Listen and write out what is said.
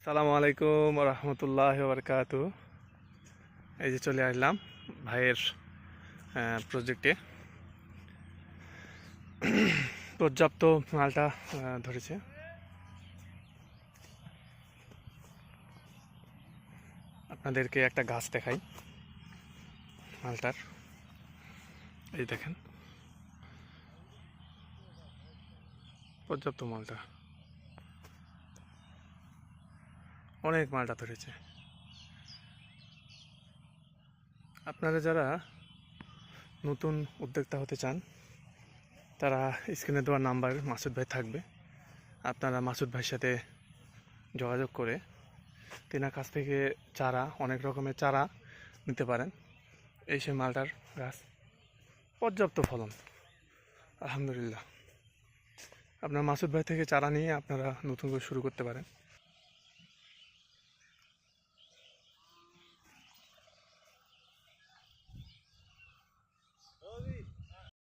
সালামু আলাইকুম রহমতুল্লাহ বারকাতু। এই যে চলে আসলাম ভাইয়ের প্রজেক্টে। পর্যাপ্ত মালটা ধরেছে। আপনাদেরকে একটা গাছ দেখাই মালটার। এই দেখেন পর্যাপ্ত মালটা, অনেক মালটা ধরেছে। আপনারা যারা নতুন উদ্যোক্তা হতে চান তারা স্ক্রিনে দেওয়া নাম্বার মাসুদ ভাই থাকবে, আপনারা মাসুদ ভাইয়ের সাথে যোগাযোগ করে তেনার কাছ থেকে চারা, অনেক রকমের চারা নিতে পারেন। এই সেই মালটার গাছ, পর্যাপ্ত ফলন আলহামদুলিল্লাহ। আপনার মাসুদ ভাই থেকে চারা নিয়ে আপনারা নতুন করে শুরু করতে পারেন।